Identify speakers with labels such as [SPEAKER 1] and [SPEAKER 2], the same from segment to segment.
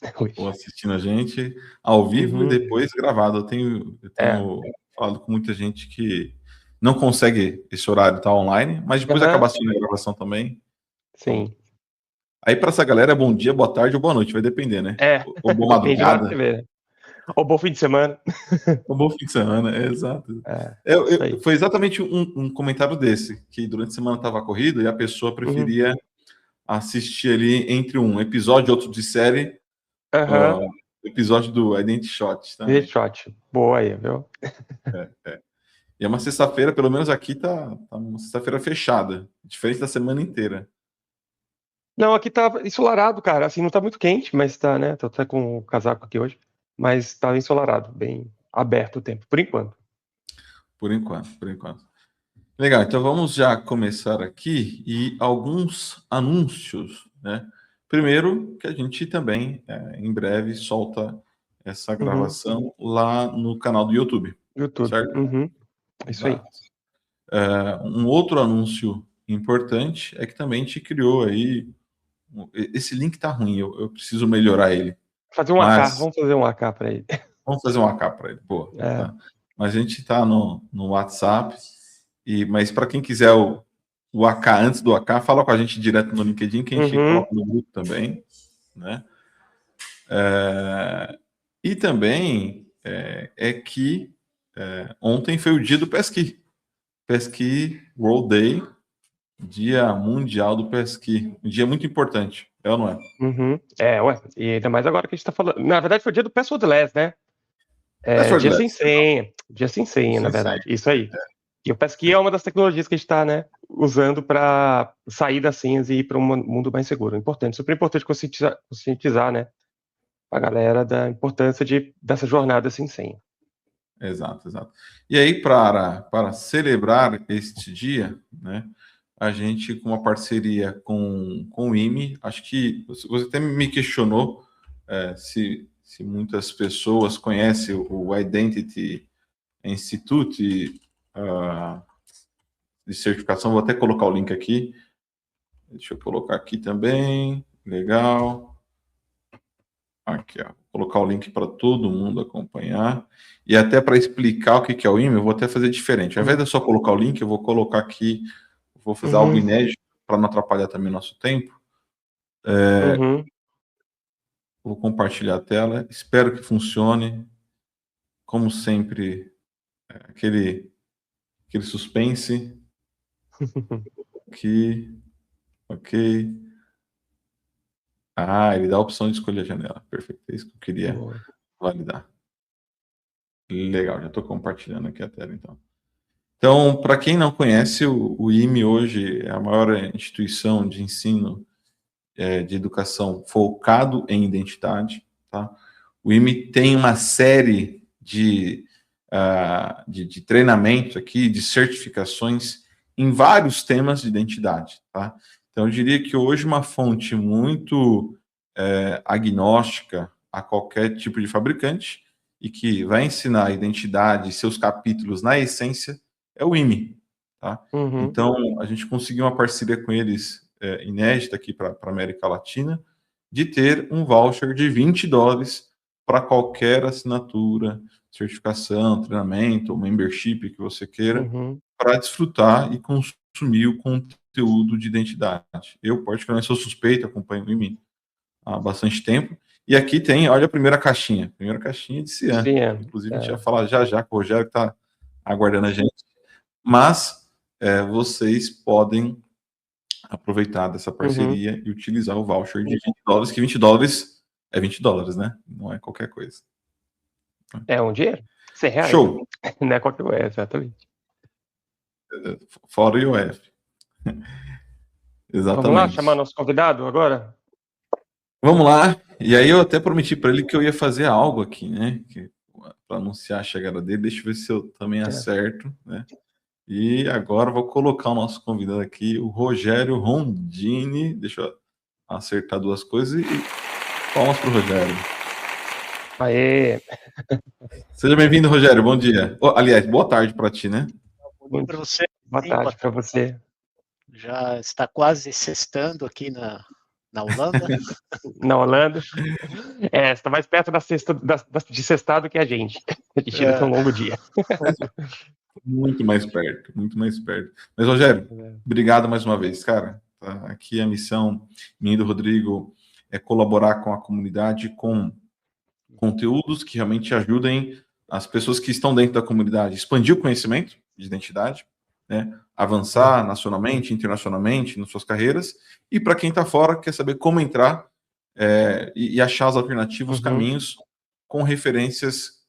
[SPEAKER 1] galera hoje.
[SPEAKER 2] Ou assistindo a gente ao vivo e depois gravado. Eu tenho falado com muita gente que não consegue esse horário estar online, mas depois acaba assistindo a gravação também.
[SPEAKER 1] Sim.
[SPEAKER 2] Então, aí para essa galera é bom dia, boa tarde ou boa noite, vai depender, né? Ou boa madrugada.
[SPEAKER 1] Ou bom fim de semana.
[SPEAKER 2] Ou bom fim de semana, exato. Foi exatamente um comentário desse, que durante a semana estava corrido e a pessoa preferia assistir ali entre um episódio e outro de série, episódio do Identity Shot. Tá?
[SPEAKER 1] Identity Shot, boa aí, viu?
[SPEAKER 2] E é uma sexta-feira, pelo menos aqui tá uma sexta-feira fechada, diferente da semana inteira.
[SPEAKER 1] Não, aqui tá ensolarado, cara. Assim, não tá muito quente, mas tá, né? Tô até com o casaco aqui hoje. Mas tá ensolarado, bem aberto o tempo, por enquanto.
[SPEAKER 2] Por enquanto. Legal, então vamos já começar aqui e alguns anúncios, né? Primeiro, que a gente também, em breve, solta essa gravação lá no canal do YouTube. Certo?
[SPEAKER 1] Isso aí.
[SPEAKER 2] Um outro anúncio importante é que também a gente criou aí. Esse link tá ruim, eu preciso melhorar ele.
[SPEAKER 1] Fazer um AK, vamos fazer um AK para ele.
[SPEAKER 2] Vamos fazer um AK para ele, boa. Tá? Mas a gente tá no WhatsApp, mas para quem quiser o AK antes do AK, fala com a gente direto no LinkedIn, que a gente coloca no grupo também. Né? E também que ontem foi o dia do Pesqui. Pesqui World Day, Dia Mundial do Pesqui. Um dia muito importante, é ou não é?
[SPEAKER 1] E ainda mais agora que a gente tá falando. Na verdade, foi o dia do Passwordless, né? Dia sem senha. Dia sem senha, na verdade. Isso aí. E o Pesqui é uma das tecnologias que a gente está, né, usando para sair das senhas e ir para um mundo mais seguro. Importante, super importante conscientizar, né, a galera da importância dessa jornada sem senha.
[SPEAKER 2] Exato. E aí, para celebrar este dia, né, a gente, com uma parceria com o IME, acho que você até me questionou se muitas pessoas conhecem o Identity Institute de certificação. Vou até colocar o link aqui. Deixa eu colocar aqui também. Legal. Aqui, ó. Vou colocar o link para todo mundo acompanhar. E até para explicar o que é o IME, eu vou até fazer diferente. Ao invés de eu só colocar o link, eu vou colocar aqui, vou fazer algo inédito para não atrapalhar também o nosso tempo. Vou compartilhar a tela. Espero que funcione. Como sempre, aquele suspense. Aqui. Ok. Ele dá a opção de escolher a janela. Perfeito. É isso que eu queria validar. Legal, já estou compartilhando aqui a tela, então. Então, para quem não conhece, o IME hoje é a maior instituição de ensino de educação focado em identidade. Tá? O IME tem uma série de treinamentos aqui, de certificações em vários temas de identidade. Tá? Então, eu diria que hoje uma fonte muito agnóstica a qualquer tipo de fabricante e que vai ensinar a identidade e seus capítulos na essência é o IME. Tá? Então, a gente conseguiu uma parceria com eles inédita aqui para a América Latina, de ter um voucher de $20 para qualquer assinatura, certificação, treinamento, ou membership que você queira, para desfrutar e consumir o conteúdo de identidade. Eu, particularmente, sou suspeito, acompanho o IME há bastante tempo. E aqui tem, olha a primeira caixinha de Cian. Inclusive, a gente vai falar já com o Rogério, que está aguardando a gente. Mas vocês podem aproveitar dessa parceria e utilizar o voucher de $20, que $20 é $20, né? Não é qualquer coisa.
[SPEAKER 1] É um dinheiro. R$100.
[SPEAKER 2] Show.
[SPEAKER 1] Não é qualquer coisa, exatamente.
[SPEAKER 2] Fora o IOF. Exatamente.
[SPEAKER 1] Vamos lá chamar nosso convidado agora?
[SPEAKER 2] Vamos lá. E aí eu até prometi para ele que eu ia fazer algo aqui, né? Para anunciar a chegada dele. Deixa eu ver se eu também acerto, né? E agora vou colocar o nosso convidado aqui, o Rogério Rondini. Deixa eu acertar duas coisas e palmas para o Rogério.
[SPEAKER 1] Aê!
[SPEAKER 2] Seja bem-vindo, Rogério. Bom dia. Aliás, boa tarde para ti, né?
[SPEAKER 3] Bom dia para você.
[SPEAKER 1] Boa tarde para você.
[SPEAKER 3] Já está quase sextando aqui na Na Holanda?
[SPEAKER 1] Na Holanda. Você está mais perto de sexta do que a gente. A gente ainda tem um longo dia.
[SPEAKER 2] Muito mais perto, muito mais perto. Mas, Rogério, obrigado mais uma vez, cara. Tá? Aqui a missão minha e do Rodrigo é colaborar com a comunidade com conteúdos que realmente ajudem as pessoas que estão dentro da comunidade, expandir o conhecimento de identidade, né? Avançar nacionalmente, internacionalmente, nas suas carreiras, e para quem está fora, quer saber como entrar e achar as alternativas, os caminhos, com referências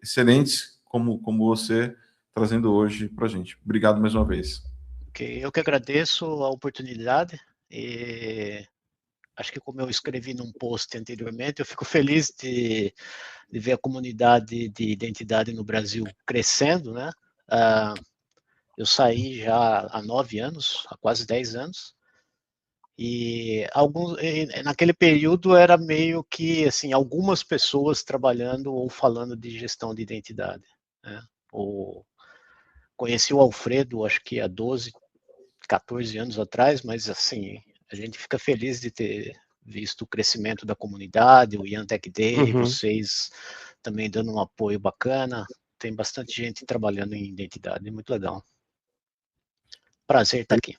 [SPEAKER 2] excelentes, como você trazendo hoje para a gente. Obrigado mais uma vez.
[SPEAKER 3] Okay. Eu que agradeço a oportunidade, e acho que como eu escrevi num post anteriormente, eu fico feliz de ver a comunidade de identidade no Brasil crescendo, né? Eu saí já há 9 anos, há quase 10 anos, e naquele período era meio que, assim, algumas pessoas trabalhando ou falando de gestão de identidade, né? Conheci o Alfredo, acho que há 12, 14 anos atrás, mas, assim, a gente fica feliz de ter visto o crescimento da comunidade, o Ian Tech Day, vocês também dando um apoio bacana. Tem bastante gente trabalhando em identidade, muito legal. Prazer estar aqui.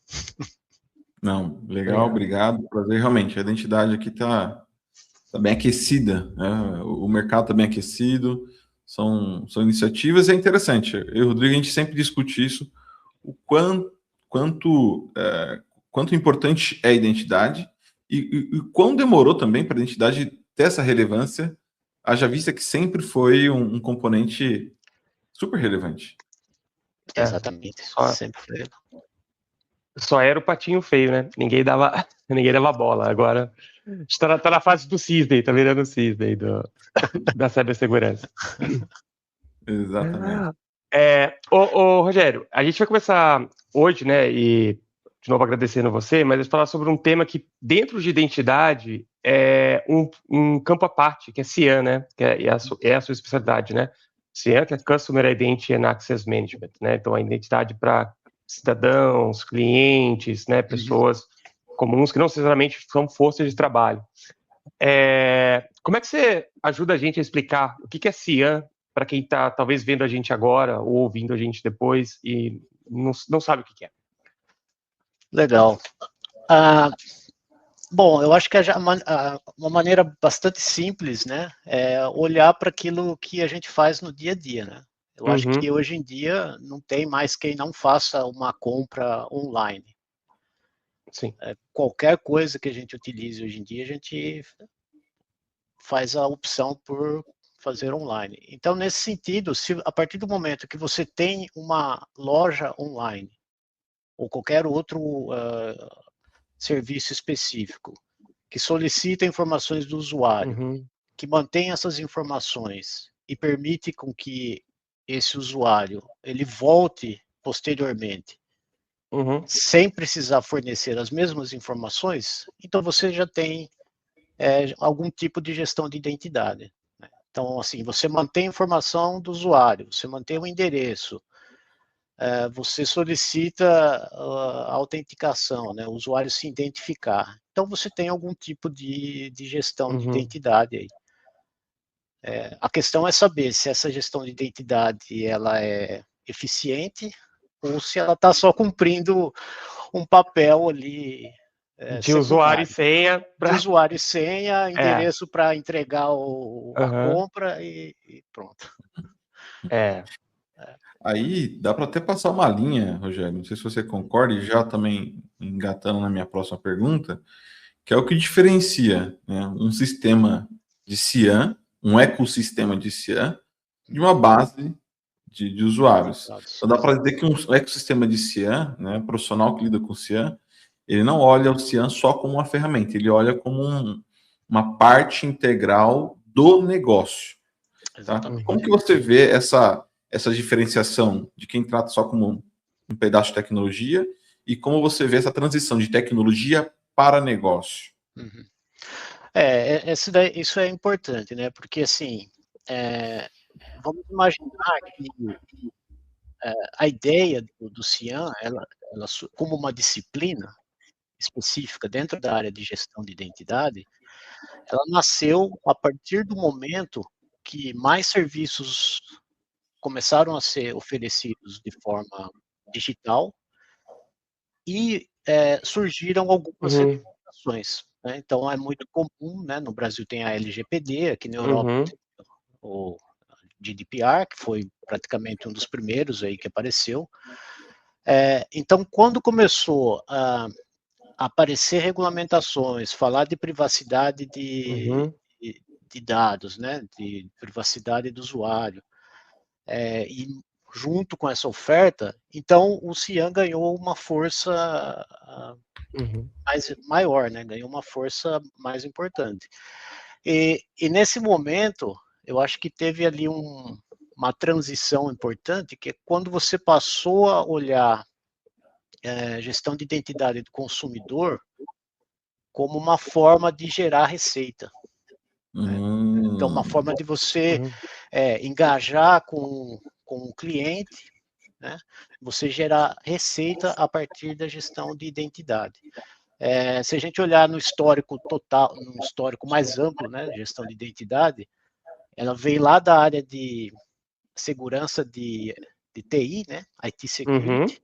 [SPEAKER 2] Não, legal, obrigado. Prazer, realmente, a identidade aqui está bem aquecida, né? O mercado está bem aquecido, são iniciativas, e é interessante. Eu e o Rodrigo, a gente sempre discute isso, o quanto importante é a identidade e quão demorou também para a identidade ter essa relevância, haja vista que sempre foi um componente super relevante.
[SPEAKER 3] Exatamente, sempre foi.
[SPEAKER 1] Só era o patinho feio, né? Ninguém dava bola. Agora está na fase do cisne, tá virando o cisne da cibersegurança.
[SPEAKER 2] Exatamente.
[SPEAKER 1] Rogério, a gente vai começar hoje, né? E de novo agradecendo você, mas a gente falar sobre um tema que dentro de identidade é um campo à parte, que é CIAM, né? Que é a sua especialidade, né? CIAM, que é Customer Identity and Access Management, né? Então a identidade para cidadãos, clientes, né? Pessoas comuns que não necessariamente são forças de trabalho. Como é que você ajuda a gente a explicar o que é CIAM para quem está talvez vendo a gente agora ou ouvindo a gente depois e não sabe o que é?
[SPEAKER 3] Legal. Bom, eu acho que uma maneira bastante simples, né, é olhar para aquilo que a gente faz no dia a dia, né? Eu acho que hoje em dia não tem mais quem não faça uma compra online.
[SPEAKER 1] Sim.
[SPEAKER 3] Qualquer coisa que a gente utilize hoje em dia, a gente faz a opção por fazer online. Então, nesse sentido, a partir do momento que você tem uma loja online ou qualquer outro serviço específico que solicita informações do usuário, que mantém essas informações e permite com que esse usuário ele volte posteriormente sem precisar fornecer as mesmas informações, então você já tem algum tipo de gestão de identidade. Né? Então, assim, você mantém a informação do usuário, você mantém o endereço, você solicita a autenticação, né? O usuário se identificar. Então, você tem algum tipo de gestão de identidade aí. A questão é saber se essa gestão de identidade ela é eficiente ou se ela está só cumprindo um papel ali
[SPEAKER 1] de usuário e senha.
[SPEAKER 3] De usuário e senha, endereço para entregar a compra e pronto.
[SPEAKER 2] Aí dá para até passar uma linha, Rogério, não sei se você concorda, e já também engatando na minha próxima pergunta, que é o que diferencia, né, um sistema de CIAM, um ecossistema de CIAM, de uma base de usuários. Então dá para dizer que um ecossistema de CIAM, né, profissional que lida com CIAM, ele não olha o CIAM só como uma ferramenta, ele olha como uma parte integral do negócio. Tá? Como que você vê essa diferenciação de quem trata só como um pedaço de tecnologia e como você vê essa transição de tecnologia para negócio?
[SPEAKER 3] Isso é importante, né? Porque, assim, vamos imaginar que a ideia do CIAM, ela como uma disciplina, específica dentro da área de gestão de identidade, ela nasceu a partir do momento que mais serviços começaram a ser oferecidos de forma digital e surgiram algumas
[SPEAKER 1] Uhum.
[SPEAKER 3] regulamentações, né? Então é muito comum, né? No Brasil tem a LGPD, aqui na Europa
[SPEAKER 1] Uhum.
[SPEAKER 3] tem o GDPR, que foi praticamente um dos primeiros aí que apareceu. Então, quando começou a aparecer regulamentações, falar de privacidade
[SPEAKER 1] Uhum.
[SPEAKER 3] de dados, né? De privacidade do usuário, e junto com essa oferta, então o Cian ganhou uma força
[SPEAKER 1] Uhum.
[SPEAKER 3] maior, né? Ganhou uma força mais importante. E nesse momento, eu acho que teve ali uma transição importante, que é quando você passou a olhar gestão de identidade do consumidor como uma forma de gerar receita. Né? Então, uma forma de você
[SPEAKER 1] Uhum.
[SPEAKER 3] engajar com o cliente, né? Você gerar receita a partir da gestão de identidade. Se a gente olhar no histórico total, no histórico mais amplo, né, gestão de identidade, ela veio lá da área de segurança de TI, né, IT
[SPEAKER 1] Uhum.
[SPEAKER 3] Security.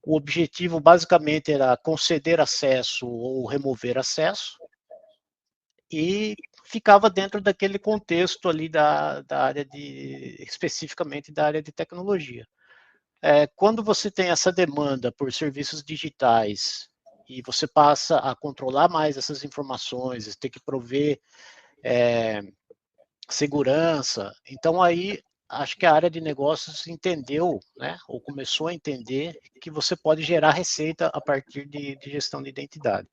[SPEAKER 3] O objetivo basicamente era conceder acesso ou remover acesso e ficava dentro daquele contexto ali da área especificamente da área de tecnologia. Quando você tem essa demanda por serviços digitais e você passa a controlar mais essas informações, ter que prover segurança, então aí acho que a área de negócios entendeu, né, ou começou a entender que você pode gerar receita a partir de gestão de identidade.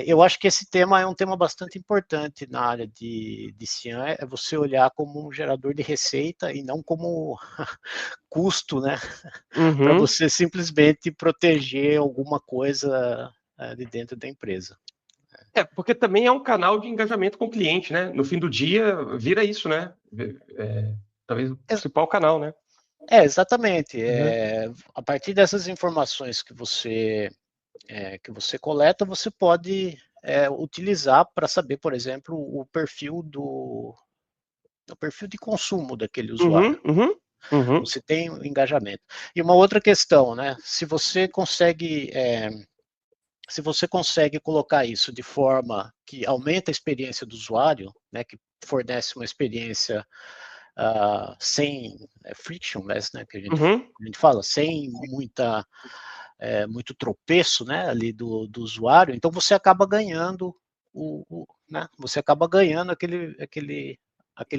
[SPEAKER 3] Eu acho que esse tema é um tema bastante importante na área de Cian, é você olhar como um gerador de receita e não como custo, né, para
[SPEAKER 1] Uhum.
[SPEAKER 3] você simplesmente proteger alguma coisa de dentro da empresa.
[SPEAKER 1] Porque também é um canal de engajamento com o cliente, né? No fim do dia, vira isso, né? Talvez o principal canal, né?
[SPEAKER 3] Exatamente.
[SPEAKER 1] Uhum.
[SPEAKER 3] A partir dessas informações que você coleta, você pode utilizar para saber, por exemplo, o perfil de consumo daquele usuário.
[SPEAKER 1] Uhum. Uhum. Uhum.
[SPEAKER 3] Você tem um engajamento. E uma outra questão, né? Se você consegue colocar isso de forma que aumenta a experiência do usuário, né? Que fornece uma experiência sem frictionless, né? Que a gente
[SPEAKER 1] Uhum.
[SPEAKER 3] fala, sem muito tropeço, né, ali do usuário, então você acaba ganhando né, você acaba ganhando aquele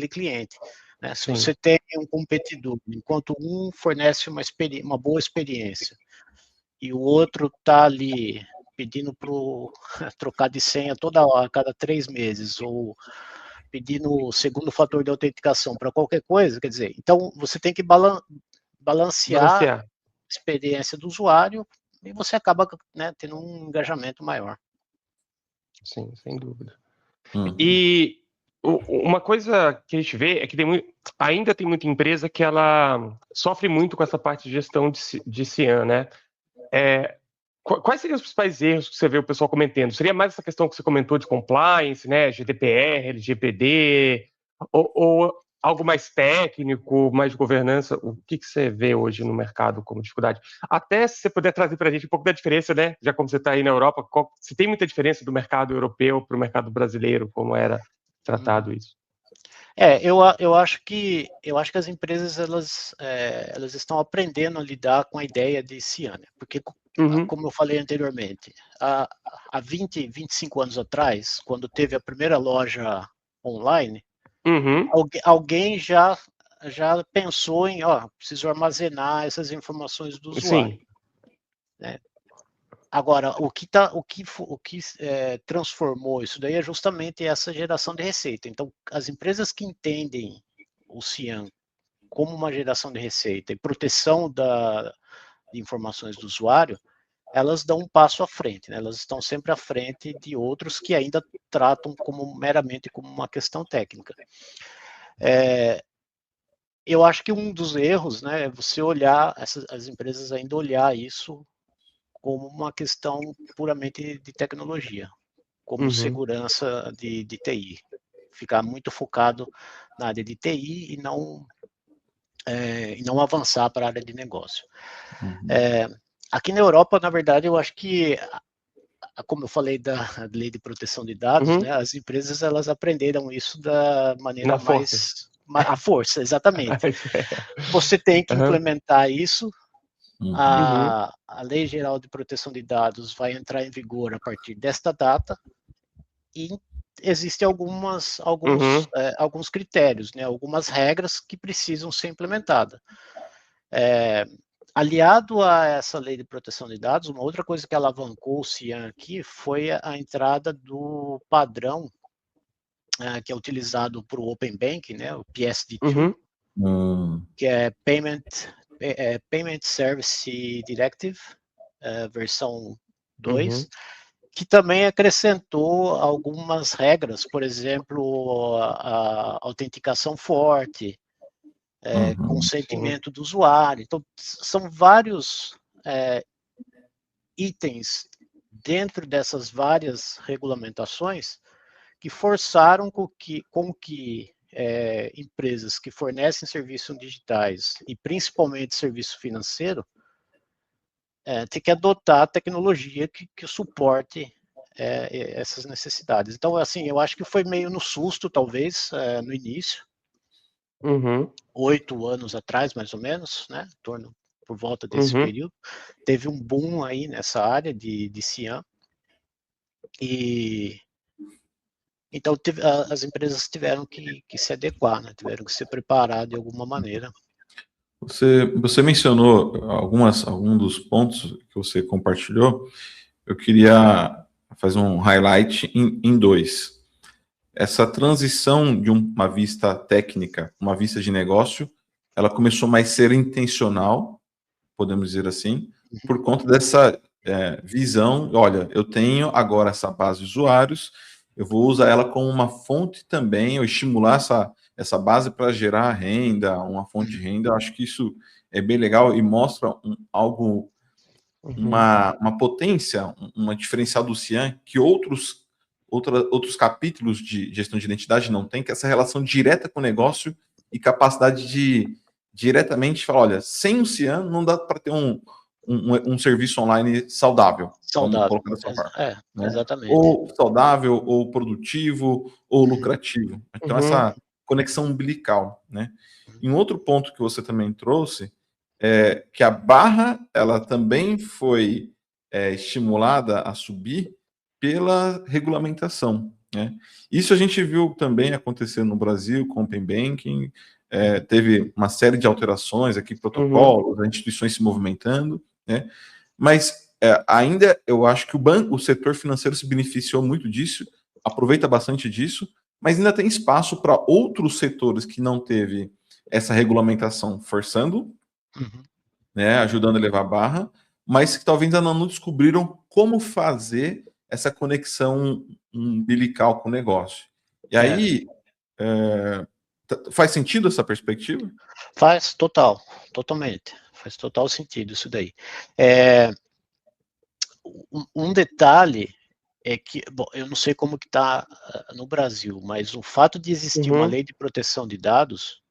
[SPEAKER 3] cliente. Né? Se
[SPEAKER 1] Sim.
[SPEAKER 3] você tem um competidor, enquanto um fornece uma boa experiência e o outro está ali pedindo para trocar de senha toda hora, a cada 3 meses, ou pedindo o segundo fator de autenticação para qualquer coisa, quer dizer, então você tem que balancear
[SPEAKER 1] Balancear.
[SPEAKER 3] experiência do usuário e você acaba, né, tendo um engajamento maior.
[SPEAKER 1] Sim, sem dúvida.
[SPEAKER 2] Uhum.
[SPEAKER 1] E uma coisa que a gente vê é que ainda tem muita empresa que ela sofre muito com essa parte de gestão de Cian, né? Quais seriam os principais erros que você vê o pessoal cometendo? Seria mais essa questão que você comentou de compliance, né? GDPR, LGPD, ou algo mais técnico, mais de governança? O que você vê hoje no mercado como dificuldade? Até se você puder trazer para a gente um pouco da diferença, né? Já como você está aí na Europa, se tem muita diferença do mercado europeu para o mercado brasileiro, como era tratado isso?
[SPEAKER 3] Eu acho que as empresas elas estão aprendendo a lidar com a ideia de Cian, porque
[SPEAKER 1] Uhum.
[SPEAKER 3] como eu falei anteriormente, há 25 anos atrás, quando teve a primeira loja online,
[SPEAKER 1] Uhum.
[SPEAKER 3] alguém já pensou em, preciso armazenar essas informações do usuário.
[SPEAKER 1] Sim.
[SPEAKER 3] Né? Agora, o que transformou isso daí é justamente essa geração de receita. Então, as empresas que entendem o Cian como uma geração de receita e proteção de informações do usuário, elas dão um passo à frente, né? Elas estão sempre à frente de outros que ainda tratam meramente como uma questão técnica. Eu acho que um dos erros, né, é você olhar, as empresas ainda olhar isso como uma questão puramente de tecnologia, como segurança de TI. Ficar muito focado na área de TI e não avançar para a área de negócio. Aqui na Europa, na verdade, eu acho que, como eu falei da lei de proteção de dados, né, as empresas elas aprenderam isso da maneira mais... A força, exatamente. Você tem que implementar isso. A Lei Geral de Proteção de Dados vai entrar em vigor a partir desta data e existem alguns critérios, né, algumas regras que precisam ser implementadas. Aliado a essa lei de proteção de dados, uma outra coisa que alavancou o CIAM aqui foi a entrada do padrão que é utilizado para o Open Banking, né, o PSD2, que é Payment Service Directive, versão 2, que também acrescentou algumas regras, por exemplo, a autenticação forte, consentimento do usuário. Então, são vários itens dentro dessas várias regulamentações que forçaram com que empresas que fornecem serviços digitais e principalmente serviço financeiro tem que adotar a tecnologia que suporte essas necessidades. Então, assim, eu acho que foi meio no susto, talvez, no início, 8 anos atrás, mais ou menos, né, por volta desse período, teve um boom aí nessa área de CIAM, e então as empresas tiveram que se adequar, né, tiveram que se preparar de alguma maneira.
[SPEAKER 2] Você mencionou algum dos pontos que você compartilhou. Eu queria fazer um highlight em 2. Essa transição de uma vista técnica, uma vista de negócio, ela começou mais a ser intencional, podemos dizer assim, por conta dessa visão. Olha, eu tenho agora essa base de usuários, eu vou usar ela como uma fonte também, ou estimular essa base para gerar renda, uma fonte de renda. Eu acho que isso é bem legal e mostra uma potência, uma diferencial do CIAM que outros capítulos de gestão de identidade não tem, que é essa relação direta com o negócio e capacidade de diretamente falar, olha, sem o CIAM não dá para ter um serviço online saudável.
[SPEAKER 3] Saudável,
[SPEAKER 2] vamos colocar dessa forma, né?
[SPEAKER 3] Exatamente.
[SPEAKER 2] Ou saudável, ou produtivo, ou lucrativo. Então, essa conexão umbilical, né? E um outro ponto que você também trouxe é que a barra, ela também foi estimulada a subir pela regulamentação, né? Isso a gente viu também acontecer no Brasil com o Open Banking, teve uma série de alterações aqui, protocolos, as instituições se movimentando, né? Mas ainda eu acho que o setor financeiro se beneficiou muito disso, aproveita bastante disso, mas ainda tem espaço para outros setores que não teve essa regulamentação forçando, né, ajudando a levar a barra, mas que talvez ainda não descobriram como fazer essa conexão umbilical com o negócio. E aí, faz sentido essa perspectiva?
[SPEAKER 3] Faz totalmente. Faz total sentido isso daí. Um detalhe é que, bom, eu não sei como que está no Brasil, mas o fato de existir uma lei de proteção de dados,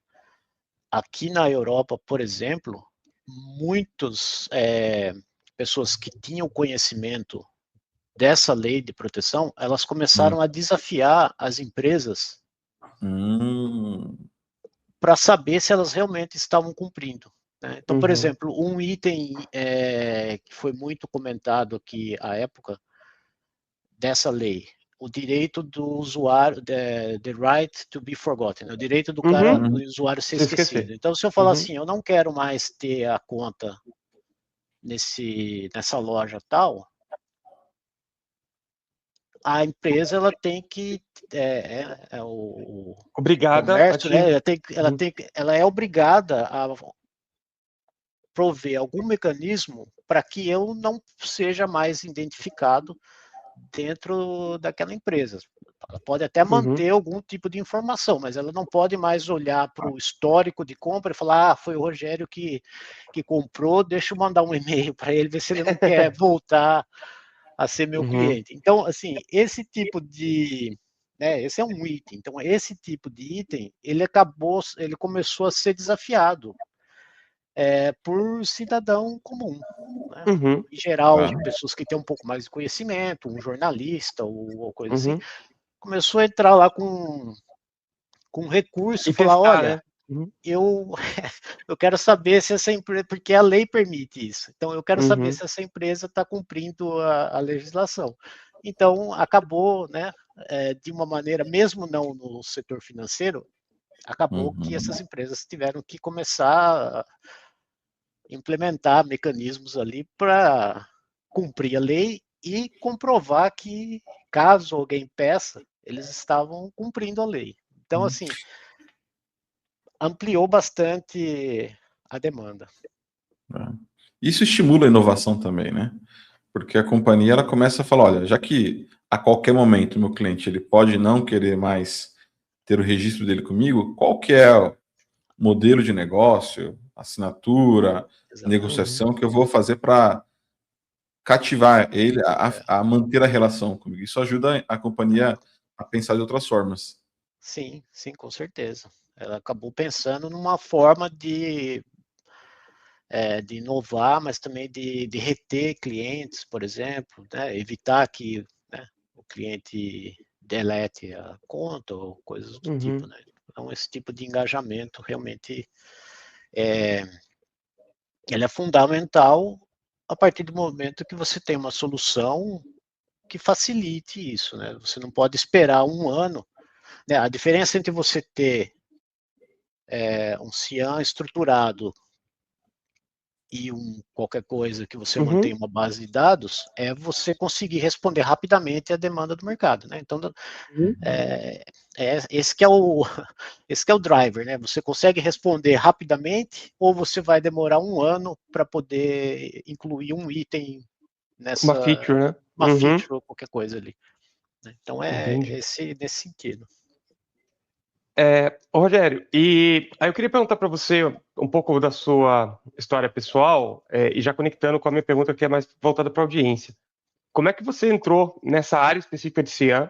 [SPEAKER 3] aqui na Europa, por exemplo, muitas pessoas que tinham conhecimento dessa lei de proteção, elas começaram a desafiar as empresas para saber se elas realmente estavam cumprindo. Né? Então, por exemplo, um item que foi muito comentado aqui à época dessa lei, o direito do usuário, the right to be forgotten, o direito do cara, do usuário ser esquecido. Então, se eu falar assim, eu não quero mais ter a conta nessa loja tal, a empresa ela tem que
[SPEAKER 1] obrigada
[SPEAKER 3] comércio, né, ela é obrigada a prover algum mecanismo para que eu não seja mais identificado dentro daquela empresa. Ela pode até manter algum tipo de informação, mas ela não pode mais olhar para o histórico de compra e falar, foi o Rogério que comprou, deixa eu mandar um e-mail para ele, ver se ele não quer voltar a ser meu cliente. Então, assim, esse tipo de... esse é um item. Então, esse tipo de item, ele começou a ser desafiado por cidadão comum. Né? Em geral, pessoas que têm um pouco mais de conhecimento, um jornalista ou coisa assim, começou a entrar lá com recurso e falar,
[SPEAKER 1] testar,
[SPEAKER 3] olha,
[SPEAKER 1] né?
[SPEAKER 3] eu quero saber se essa empresa, porque a lei permite isso, então eu quero saber se essa empresa está cumprindo a legislação. Então, acabou, né, de uma maneira, mesmo não no setor financeiro, acabou que essas empresas tiveram que começar a implementar mecanismos ali para cumprir a lei e comprovar que, caso alguém peça, eles estavam cumprindo a lei. Então, assim, ampliou bastante a demanda.
[SPEAKER 2] Isso estimula a inovação também, né? Porque a companhia ela começa a falar, olha, já que a qualquer momento o meu cliente ele pode não querer mais ter o registro dele comigo, qual que é o modelo de negócio, assinatura, negociação que eu vou fazer para cativar ele a manter a relação comigo? Isso ajuda a companhia a pensar de outras formas.
[SPEAKER 3] Sim, sim, com certeza. Ela acabou pensando numa forma de inovar, mas também de reter clientes, por exemplo, né? Evitar que, né, o cliente delete a conta ou coisas do tipo, né? Então, esse tipo de engajamento realmente ele é fundamental a partir do momento que você tem uma solução que facilite isso, né? Você não pode esperar um ano, né? A diferença entre você ter um CIAM estruturado e qualquer coisa que você mantém uma base de dados é você conseguir responder rapidamente à demanda do mercado, né? Então, esse que é o driver, né? Você consegue responder rapidamente ou você vai demorar um ano para poder incluir um item
[SPEAKER 1] Uma feature, né?
[SPEAKER 3] uma feature ou qualquer coisa ali. Né? Então,
[SPEAKER 1] Entendi.
[SPEAKER 3] nesse sentido.
[SPEAKER 1] Rogério, e aí eu queria perguntar para você um pouco da sua história pessoal, e já conectando com a minha pergunta que é mais voltada para a audiência. Como é que você entrou nessa área específica de CIAM?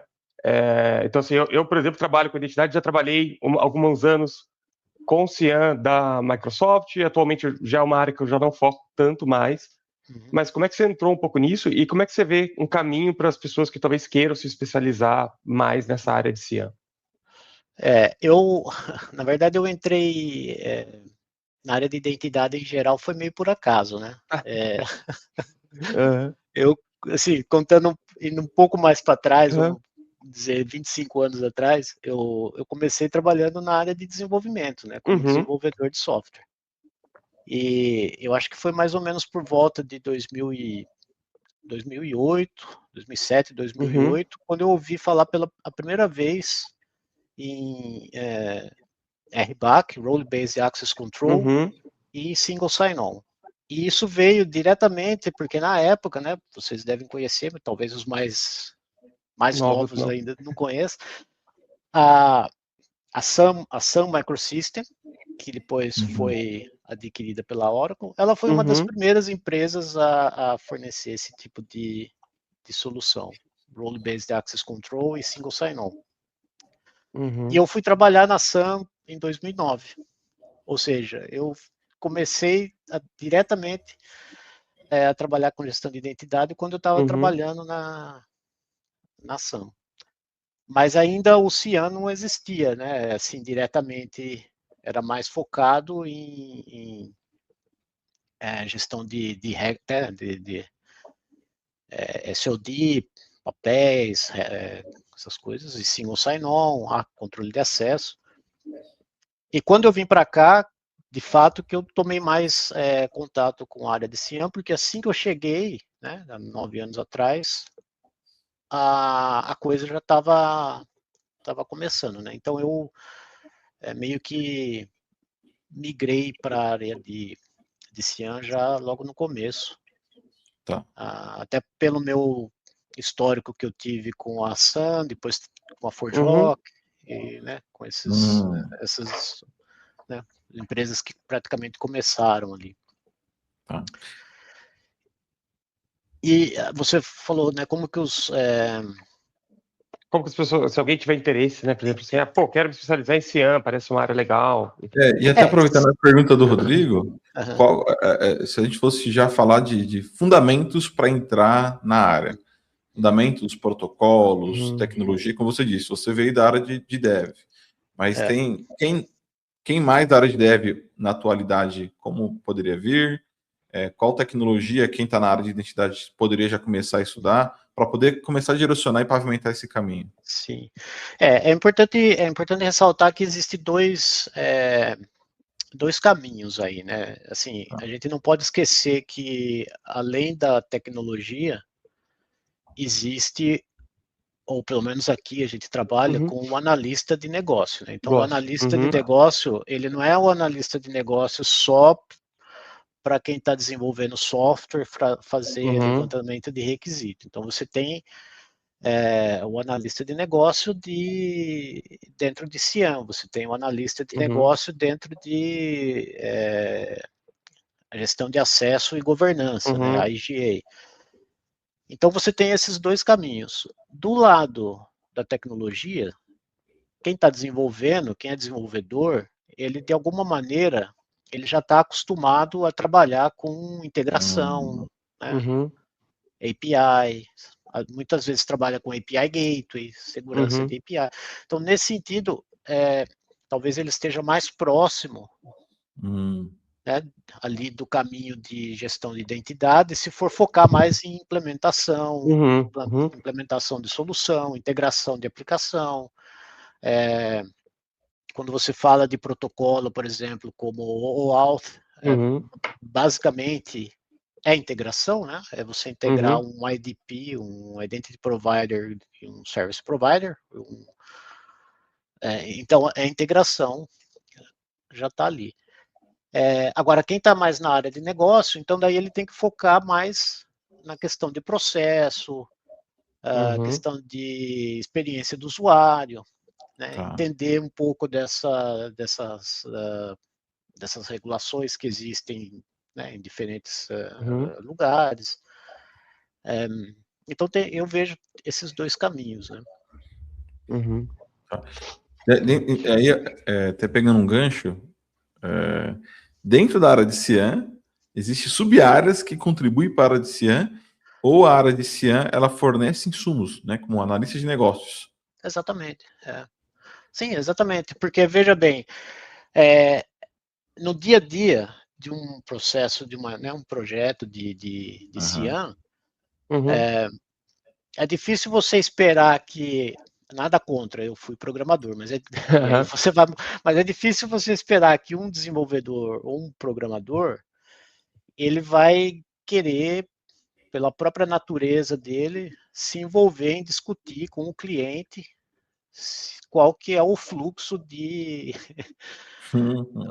[SPEAKER 1] Então, assim, eu, por exemplo, trabalho com identidade, já trabalhei alguns anos com o CIAM da Microsoft, atualmente já é uma área que eu já não foco tanto mais, mas como é que você entrou um pouco nisso e como é que você vê um caminho para as pessoas que talvez queiram se especializar mais nessa área de CIAM?
[SPEAKER 3] Na verdade, eu entrei na área de identidade em geral, foi meio por acaso, né? Eu, assim, indo um pouco mais para trás, vamos dizer, 25 anos atrás, eu comecei trabalhando na área de desenvolvimento, né? Como desenvolvedor de software. E eu acho que foi mais ou menos por volta de 2008, 2007, 2008, quando eu ouvi falar pela a primeira vez em RBAC, Role Based Access Control, e Single Sign-On. E isso veio diretamente, porque na época, né, vocês devem conhecer, mas talvez os mais novos ainda não conheçam, a Sun Microsystem, que depois foi adquirida pela Oracle, ela foi uma das primeiras empresas a fornecer esse tipo de solução, Role Based Access Control e Single Sign-On. E eu fui trabalhar na Sun em 2009, ou seja, eu comecei diretamente a trabalhar com gestão de identidade quando eu estava trabalhando na Sun. Mas ainda o CIAM não existia, né? Assim, diretamente, era mais focado em gestão de SOD, papéis, essas coisas, e single sign-on, controle de acesso. E quando eu vim para cá, de fato que eu tomei mais contato com a área de CIAM, porque assim que eu cheguei, né, há 9 anos atrás, a coisa já estava começando, né? Então eu meio que migrei para a área de CIAM já logo no começo.
[SPEAKER 2] Tá.
[SPEAKER 3] Até pelo meu histórico que eu tive com a Sun, depois com a ForgeRock, e, né, com essas, né, empresas que praticamente começaram ali.
[SPEAKER 2] Tá.
[SPEAKER 3] E você falou, né, como que
[SPEAKER 1] Como que as pessoas, se alguém tiver interesse, né, por exemplo, assim, quero me especializar em Cian, parece uma área legal.
[SPEAKER 2] E até aproveitando a pergunta do Rodrigo, se a gente fosse já falar de fundamentos para entrar na área, fundamentos, protocolos, tecnologia, como você disse, você veio da área de dev, mas tem quem mais da área de dev na atualidade, como poderia vir? Qual tecnologia, quem está na área de identidade poderia já começar a estudar, para poder começar a direcionar e pavimentar esse caminho?
[SPEAKER 3] Sim. É importante ressaltar que existem dois caminhos aí, né? Assim, a gente não pode esquecer que, além da tecnologia, existe, ou pelo menos aqui a gente trabalha com um analista de negócio, né? Então, o analista de negócio, ele não é o analista de negócio só para quem está desenvolvendo software para fazer levantamento de requisito. Então, você tem o analista de negócio dentro de Cian, você tem o analista de negócio dentro de gestão de acesso e governança, né, a IGA. Então, você tem esses dois caminhos. Do lado da tecnologia, quem está desenvolvendo, quem é desenvolvedor, ele, de alguma maneira, ele já está acostumado a trabalhar com integração, né, API, muitas vezes trabalha com API Gateway, segurança de API. Então, nesse sentido, talvez ele esteja mais próximo né, ali do caminho de gestão de identidade, se for focar mais em implementação, implementação de solução, integração de aplicação. Quando você fala de protocolo, por exemplo, como o OAuth, basicamente é integração, né? É você integrar um IDP, um Identity Provider e um Service Provider. Então, a integração já está ali. Agora, quem está mais na área de negócio, então daí ele tem que focar mais na questão de processo, questão de experiência do usuário, né? Entender um pouco dessas regulações que existem, né, em diferentes lugares. Então, eu vejo esses dois caminhos, né?
[SPEAKER 2] Aí, até pegando um gancho, dentro da área de Cian, existem sub-áreas que contribuem para a área de Cian, ou a área de Cian, ela fornece insumos, né, como analista de negócios.
[SPEAKER 3] Exatamente. Sim, exatamente, porque, veja bem, no dia a dia de um processo, de um projeto de Cian, é difícil você esperar que, nada contra, eu fui programador, mas mas é difícil você esperar que um desenvolvedor ou um programador, ele vai querer, pela própria natureza dele, se envolver em discutir com o cliente qual que é o fluxo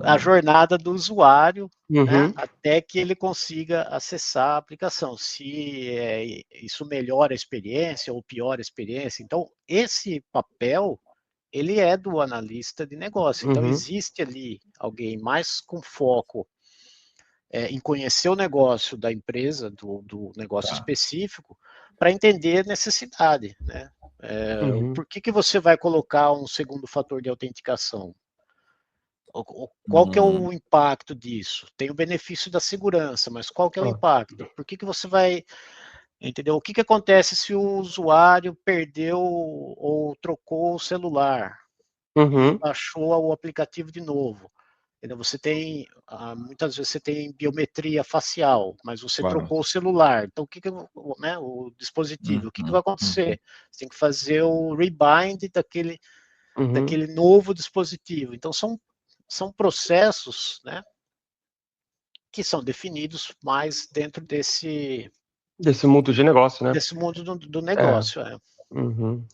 [SPEAKER 3] a jornada do usuário, né, até que ele consiga acessar a aplicação, se isso melhora a experiência ou piora a experiência. Então, esse papel, ele é do analista de negócio. Então, existe ali alguém mais com foco em conhecer o negócio da empresa, do negócio específico, para entender a necessidade, né? Por que você vai colocar um segundo fator de autenticação? Qual que é o impacto disso? Tem o benefício da segurança, mas qual que é o impacto? Por que você vai... Entendeu? O que acontece se o usuário perdeu ou trocou o celular e baixou o aplicativo de novo? Você tem, muitas vezes você tem biometria facial, mas você trocou o celular. Então, né, o dispositivo, o que vai acontecer? Você tem que fazer o rebind daquele novo dispositivo. Então, são processos, né, que são definidos mais dentro desse
[SPEAKER 1] mundo de negócio, né?
[SPEAKER 3] Desse mundo do negócio.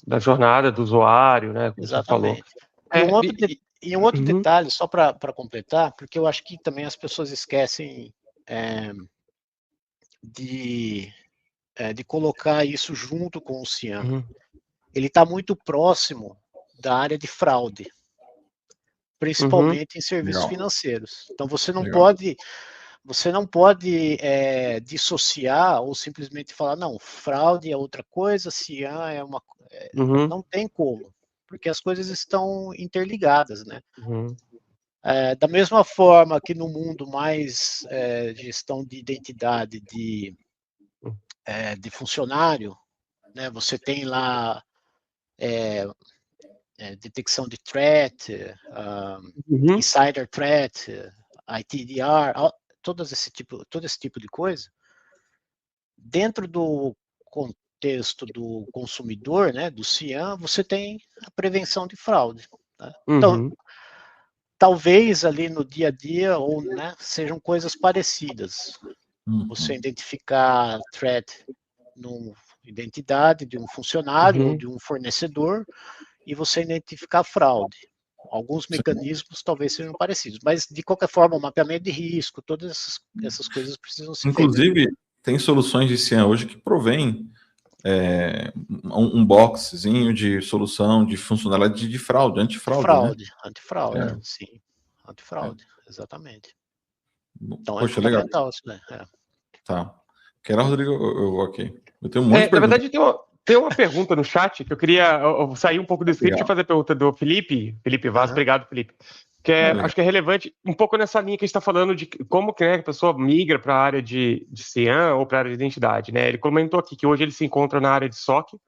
[SPEAKER 1] Da jornada do usuário, né? Como
[SPEAKER 3] Exatamente.
[SPEAKER 1] Você falou.
[SPEAKER 3] E um outro detalhe, só para completar, porque eu acho que também as pessoas esquecem de colocar isso junto com o Cian. ele está muito próximo da área de fraude, principalmente em serviços financeiros. Então você não pode dissociar ou simplesmente falar, não, fraude é outra coisa, cian é uma... Não tem como, porque as coisas estão interligadas, né? Da mesma forma que no mundo mais gestão de identidade de funcionário, né, você tem lá detecção de threat, insider threat, ITDR, todo esse tipo de coisa. Dentro do contexto do consumidor, né, do cian, você tem a prevenção de fraude. Tá? Então, talvez ali no dia a dia, ou, né, sejam coisas parecidas. Você identificar threat numa identidade de um funcionário ou de um fornecedor, e você identificar fraude. Alguns mecanismos talvez sejam parecidos, mas de qualquer forma, o mapeamento de risco, todas essas coisas precisam ser feitas.
[SPEAKER 2] Inclusive, tem soluções de cian hoje que provêm um boxzinho de solução de funcionalidade de fraude, antifraude, né?
[SPEAKER 3] Antifraude, sim. Antifraude, exatamente. Então
[SPEAKER 2] Poxa,
[SPEAKER 3] é fundamental isso, né?
[SPEAKER 2] Tá. Quero, Rodrigo, ok. Eu tenho um monte de perguntas.
[SPEAKER 1] Na verdade, tem uma pergunta no chat que eu queria sair um pouco do script e fazer a pergunta do Felipe Vaz. Obrigado, Felipe. Acho que é relevante um pouco nessa linha que a gente está falando de como que, né, a pessoa migra para a área de cian ou para a área de identidade. Né? Ele comentou aqui que hoje ele se encontra na área de SOC,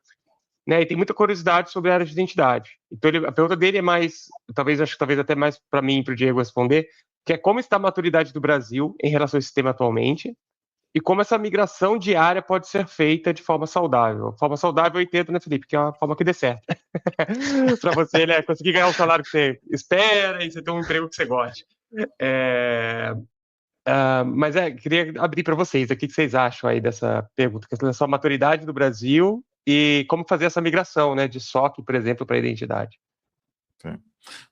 [SPEAKER 1] né, e tem muita curiosidade sobre a área de identidade. Então, a pergunta dele é mais, talvez até mais para mim e para o Diego responder, que é como está a maturidade do Brasil em relação ao sistema atualmente, e como essa migração diária pode ser feita de forma saudável. Forma saudável eu entendo, né, Felipe? Que é uma forma que dê certo. Para você, né, conseguir ganhar o salário que você espera e você ter um emprego que você goste. Mas queria abrir para vocês. O que vocês acham aí dessa pergunta? Questão da sua maturidade do Brasil e como fazer essa migração, né, de SOC, por exemplo, para identidade.
[SPEAKER 2] Sim.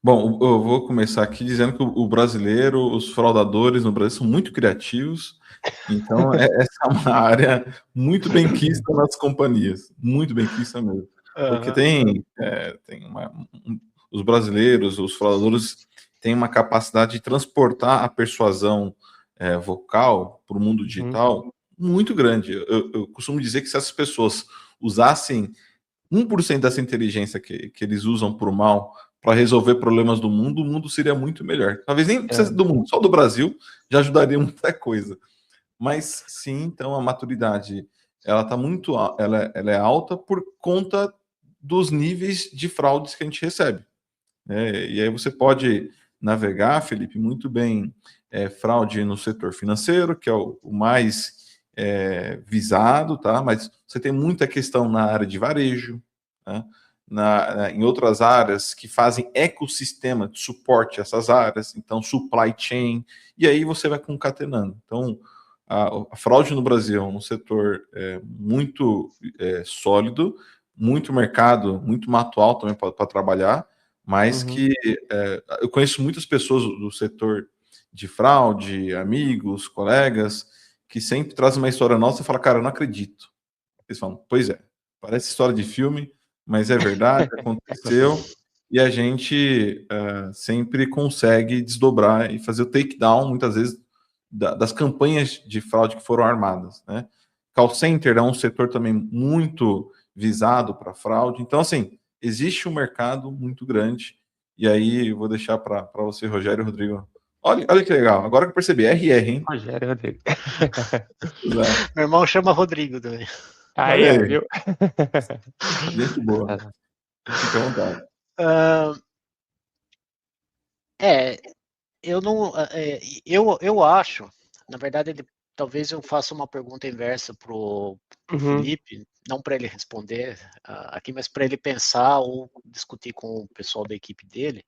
[SPEAKER 2] Bom, eu vou começar aqui dizendo que o brasileiro, os fraudadores no Brasil são muito criativos, então essa é uma área muito bem quista nas companhias, muito bem quista mesmo. Porque os brasileiros, os fraudadores, têm uma capacidade de transportar a persuasão vocal para o mundo digital muito grande. Eu costumo dizer que se essas pessoas usassem 1% dessa inteligência que eles usam para o mal para resolver problemas do mundo, o mundo seria muito melhor. Talvez nem precise do mundo, só do Brasil já ajudaria muita coisa. Mas sim, então a maturidade ela tá muito, ela é alta por conta dos níveis de fraudes que a gente recebe. E aí você pode navegar, Felipe, muito bem fraude no setor financeiro, que é o mais visado, tá? Mas você tem muita questão na área de varejo, né? Em outras áreas que fazem ecossistema de suporte a essas áreas, então supply chain, e aí você vai concatenando. Então, a fraude no Brasil é um setor muito sólido, muito mercado, muito matual também para trabalhar, mas que eu conheço muitas pessoas do setor de fraude, amigos, colegas, que sempre trazem uma história nossa e falam, cara, eu não acredito. Eles falam, pois é, parece história de filme, mas é verdade, aconteceu, e a gente sempre consegue desdobrar e fazer o takedown, muitas vezes, das campanhas de fraude que foram armadas, né? Call center é um setor também muito visado para fraude, então, assim, existe um mercado muito grande, e aí eu vou deixar para você, Rogério e Rodrigo. Olha que legal, agora que eu percebi, RR, hein?
[SPEAKER 1] Rogério e Rodrigo.
[SPEAKER 3] Meu irmão chama Rodrigo também.
[SPEAKER 1] Aí, viu?
[SPEAKER 2] Gente boa. Fica à vontade.
[SPEAKER 3] Eu não, eu acho, na verdade, talvez eu faça uma pergunta inversa pro Felipe, não para ele responder aqui, mas para ele pensar ou discutir com o pessoal da equipe dele,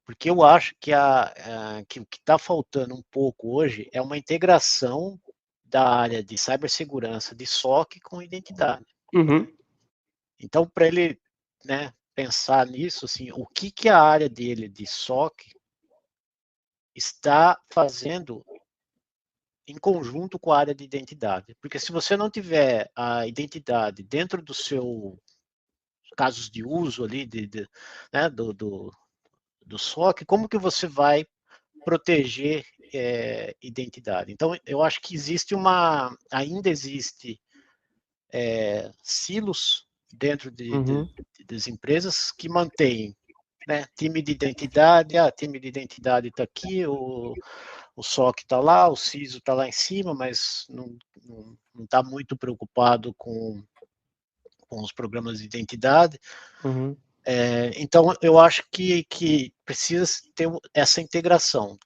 [SPEAKER 3] porque eu acho que o que está faltando um pouco hoje é uma integração da área de cibersegurança de SOC com identidade. Então, para ele, né, pensar nisso, assim, o que a área dele de SOC está fazendo em conjunto com a área de identidade. Porque se você não tiver a identidade dentro do seu casos de uso ali né, do SOC, como que você vai proteger identidade? Então, eu acho que ainda existe silos dentro das empresas que mantêm, né, time de identidade, time de identidade está aqui, o SOC está lá, o CISO está lá em cima, mas não está muito preocupado com os programas de identidade. Então, eu acho que precisa ter essa integração.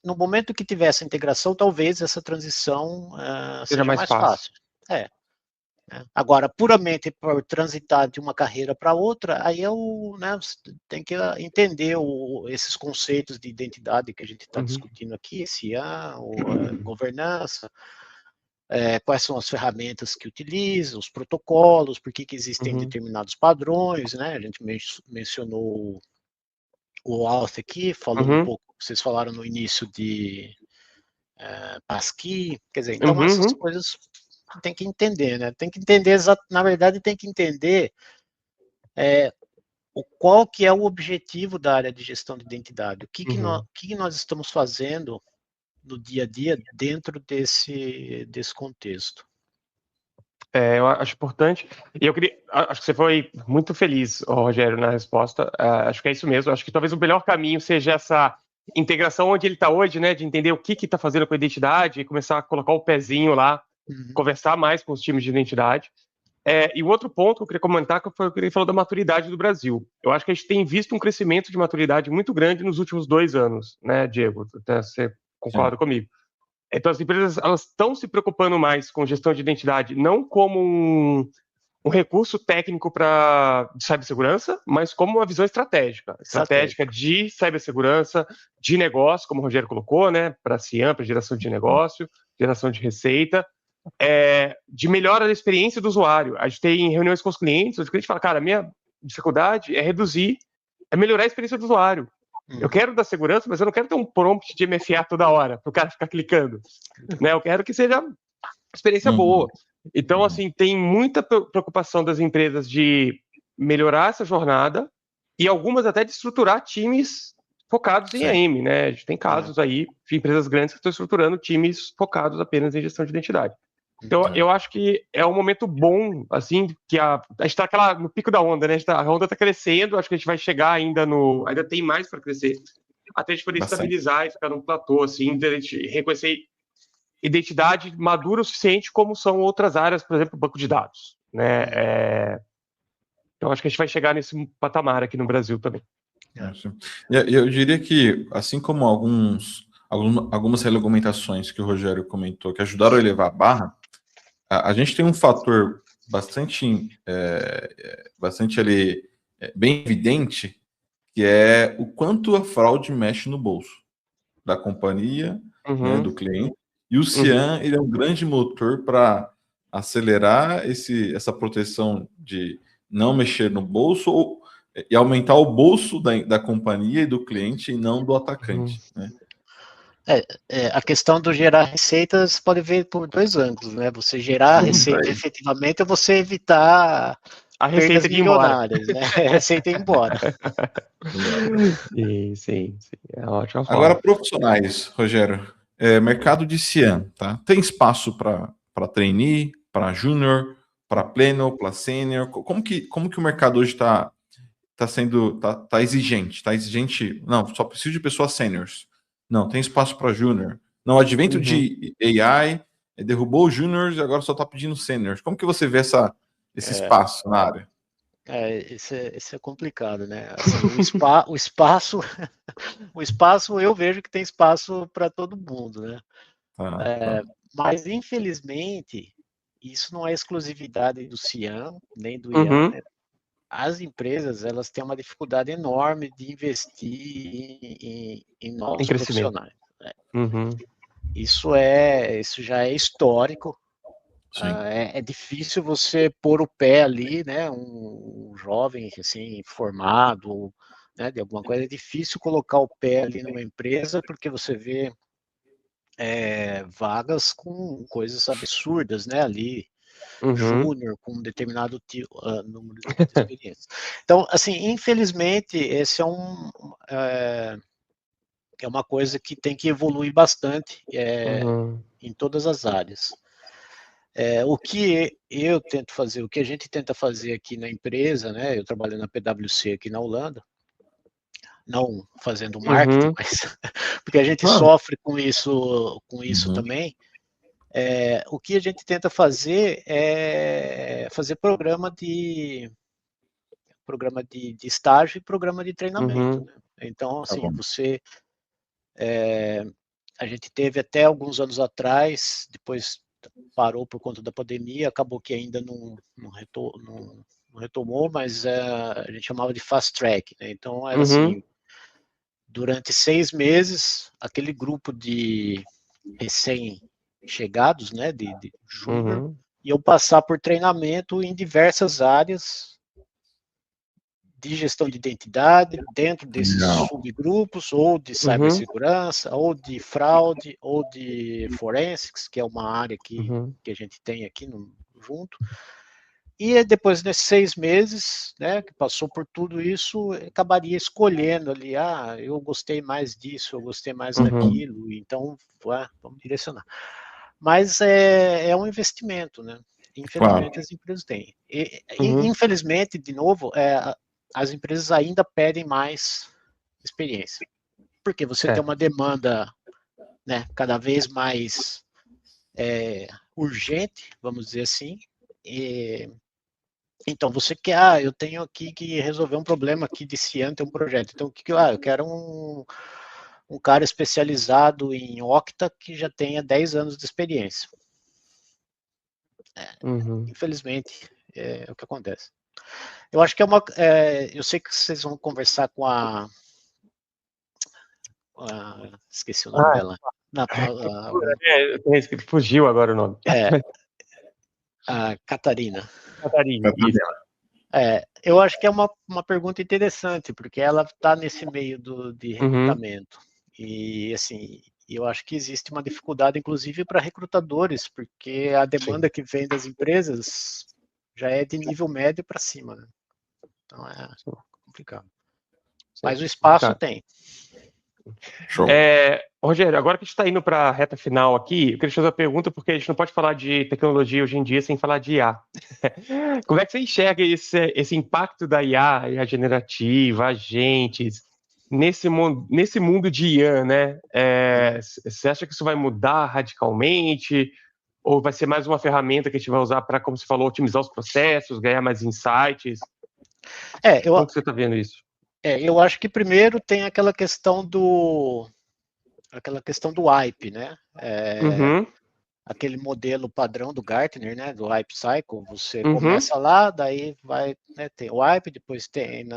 [SPEAKER 3] No momento que tiver essa integração, talvez essa transição seja mais fácil. Agora, puramente por transitar de uma carreira para outra, aí né, você tem que entender esses conceitos de identidade que a gente está discutindo aqui, CIAM, governança, quais são as ferramentas que utiliza, os protocolos, por que existem determinados padrões, né? A gente mencionou o Auth aqui, falou um pouco, vocês falaram no início de Passkey, quer dizer, então essas coisas tem que entender, né? Tem que entender, na verdade, tem que entender qual que é o objetivo da área de gestão de identidade, o que nós estamos fazendo no dia a dia dentro desse contexto.
[SPEAKER 1] Eu acho importante, e acho que você foi muito feliz, Rogério, na resposta. Acho que é isso mesmo. Acho que talvez o melhor caminho seja essa integração onde ele está hoje, né, de entender o que está fazendo com a identidade e começar a colocar o pezinho lá, conversar mais com os times de identidade. E o outro ponto que eu queria comentar foi o que ele falou da maturidade do Brasil. Eu acho que a gente tem visto um crescimento de maturidade muito grande nos últimos 2 anos, né, Diego? Você concorda comigo? Então, as empresas elas estão se preocupando mais com gestão de identidade, não como um recurso técnico de cibersegurança, mas como uma visão estratégica de cibersegurança, de negócio, como o Rogério colocou, né, para CIAM, para geração de negócio, geração de receita, de melhora da experiência do usuário. A gente tem reuniões com os clientes, o cliente fala, cara, a minha dificuldade é melhorar a experiência do usuário. Eu quero dar segurança, mas eu não quero ter um prompt de MFA toda hora, para o cara ficar clicando. Né? Eu quero que seja experiência boa. Então, assim, tem muita preocupação das empresas de melhorar essa jornada e algumas até de estruturar times focados em AM, né? A gente tem casos aí de empresas grandes que estão estruturando times focados apenas em gestão de identidade. Então, eu acho que é um momento bom, assim, que a gente está no pico da onda, né? A onda está crescendo, acho que a gente vai chegar ainda ainda tem mais para crescer, até a gente poder estabilizar e ficar num platô, assim, de a gente reconhecer identidade madura o suficiente, como são outras áreas, por exemplo, banco de dados, né? Então, acho que a gente vai chegar nesse patamar aqui no Brasil também.
[SPEAKER 2] Eu diria que, assim como algumas regulamentações que o Rogério comentou, que ajudaram a elevar a barra, a gente tem um fator bastante ali, bem evidente, que é o quanto a fraude mexe no bolso da companhia, né, do cliente. E o CIAM ele é um grande motor para acelerar essa proteção de não mexer no bolso e aumentar o bolso da companhia e do cliente e não do atacante, né?
[SPEAKER 3] A questão do gerar receitas pode ver por 2 ângulos, né? Você gerar receita efetivamente ou você evitar
[SPEAKER 1] a receita
[SPEAKER 3] perdas milionárias, né? A receita ir embora.
[SPEAKER 1] Sim. É ótimo.
[SPEAKER 2] Agora, profissionais, Rogério, mercado de CIAM, tá? Tem espaço para trainee, para júnior, para pleno, para sênior? Como que o mercado hoje está exigente? Está exigente? Não, só preciso de pessoas sêniors. Não, tem espaço para júnior. Não, o advento de AI derrubou os júniors e agora só está pedindo sêniors. Como que você vê esse espaço na área?
[SPEAKER 3] Isso é complicado, né? Assim, o espaço, eu vejo que tem espaço para todo mundo, né? Mas, infelizmente, isso não é exclusividade do CIAM, nem do IAM, né? As empresas, elas têm uma dificuldade enorme de investir em novos profissionais. Né? Isso já é histórico. É difícil você pôr o pé ali, né? Um jovem assim formado, né? De alguma coisa, é difícil colocar o pé ali numa empresa porque você vê vagas com coisas absurdas, né? Ali júnior com um determinado número de experiência. Então, assim, infelizmente, esse é uma coisa que tem que evoluir bastante em todas as áreas. O que eu tento fazer, o que a gente tenta fazer aqui na empresa, né? Eu trabalho na PwC aqui na Holanda, não fazendo marketing, mas porque a gente sofre com isso também. O que a gente tenta fazer é fazer programa de estágio e programa de treinamento. Né? Então, assim, a gente teve até alguns anos atrás, depois parou por conta da pandemia, acabou que ainda não retomou, mas a gente chamava de fast track. Né? Então, era assim, durante 6 meses, aquele grupo de recém-chegados, né, de júnior, iam passar por treinamento em diversas áreas de gestão de identidade, dentro desses subgrupos, ou de cibersegurança, ou de fraude, ou de forensics, que é uma área que a gente tem aqui junto. E depois desses 6 meses, né, que passou por tudo isso, acabaria escolhendo ali, eu gostei mais disso, eu gostei mais daquilo, então vamos direcionar. Mas é um investimento, né? Infelizmente as empresas têm. E, infelizmente, de novo, as empresas ainda pedem mais experiência. Porque você tem uma demanda, né, cada vez mais urgente, vamos dizer assim, então, você quer, eu tenho aqui que resolver um problema aqui de Cian, tem um projeto. Então, eu quero um cara especializado em Okta que já tenha 10 anos de experiência. Infelizmente, é o que acontece. Eu acho que eu sei que vocês vão conversar com esqueci o nome dela.
[SPEAKER 1] Fugiu agora o nome.
[SPEAKER 3] A Catarina.
[SPEAKER 1] Catarina, isso.
[SPEAKER 3] Eu acho que é uma pergunta interessante, porque ela está nesse meio de recrutamento. E, assim, eu acho que existe uma dificuldade, inclusive, para recrutadores, porque a demanda que vem das empresas já é de nível médio para cima. Né? Então, é complicado. Mas o espaço tem.
[SPEAKER 2] Show.
[SPEAKER 1] Rogério, agora que a gente está indo para a reta final aqui, eu queria te fazer uma pergunta, porque a gente não pode falar de tecnologia hoje em dia sem falar de IA. Como é que você enxerga esse impacto da IA generativa, agentes, nesse mundo de IA, né? Você acha que isso vai mudar radicalmente? Ou vai ser mais uma ferramenta que a gente vai usar para, como você falou, otimizar os processos, ganhar mais insights? Como que você está vendo isso?
[SPEAKER 3] Eu acho que primeiro tem aquela questão do hype, né? Aquele modelo padrão do Gartner, né? Do hype cycle. Você começa lá, daí vai ter o hype, depois tem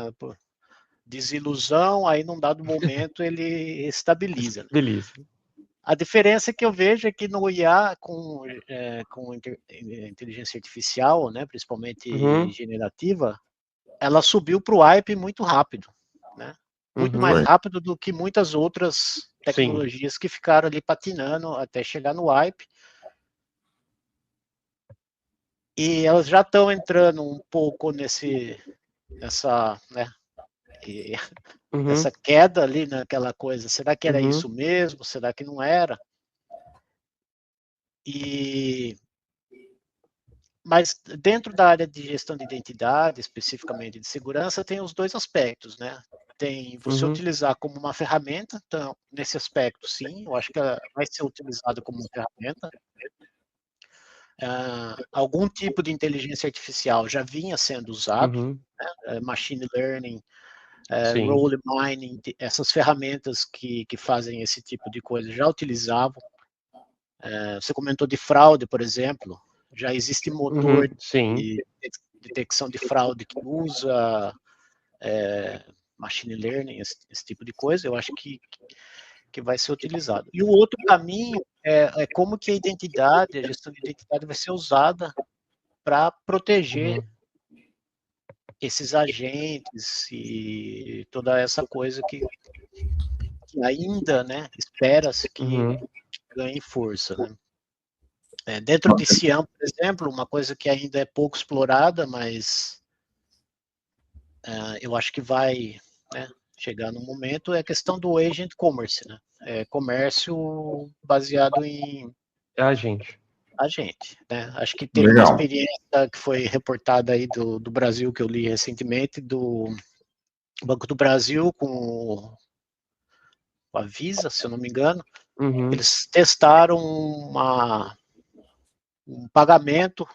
[SPEAKER 3] desilusão, aí num dado momento ele estabiliza. Né?
[SPEAKER 1] Beleza.
[SPEAKER 3] A diferença que eu vejo é que no IA, com inteligência artificial, né, principalmente generativa, ela subiu para o hype muito rápido, né? Muito mais rápido do que muitas outras tecnologias que ficaram ali patinando até chegar no hype. E elas já estão entrando um pouco nessa queda ali naquela coisa. Será que era isso mesmo? Será que não era? Mas dentro da área de gestão de identidade, especificamente de segurança, tem os dois aspectos, né? Tem você utilizar como uma ferramenta, então, nesse aspecto, sim, eu acho que ela vai ser utilizada como uma ferramenta. Algum tipo de inteligência artificial já vinha sendo usado, né? Machine learning, role mining, essas ferramentas que fazem esse tipo de coisa já utilizavam. Você comentou de fraude, por exemplo, já existe motor de detecção de fraude que usa machine learning, esse tipo de coisa, eu acho que vai ser utilizado. E o outro caminho é como que a gestão de identidade vai ser usada para proteger esses agentes e toda essa coisa que ainda, né, espera-se que ganhe força, né? Dentro de Cian, por exemplo, uma coisa que ainda é pouco explorada, mas eu acho que vai, né, chegar no momento, é a questão do agent commerce, né? Comércio baseado em
[SPEAKER 1] agente.
[SPEAKER 3] né? Acho que teve uma
[SPEAKER 2] Legal.
[SPEAKER 3] experiência que foi reportada aí do Brasil, que eu li recentemente, do Banco do Brasil com a Visa, se eu não me engano.
[SPEAKER 1] Uhum.
[SPEAKER 3] Eles testaram um pagamento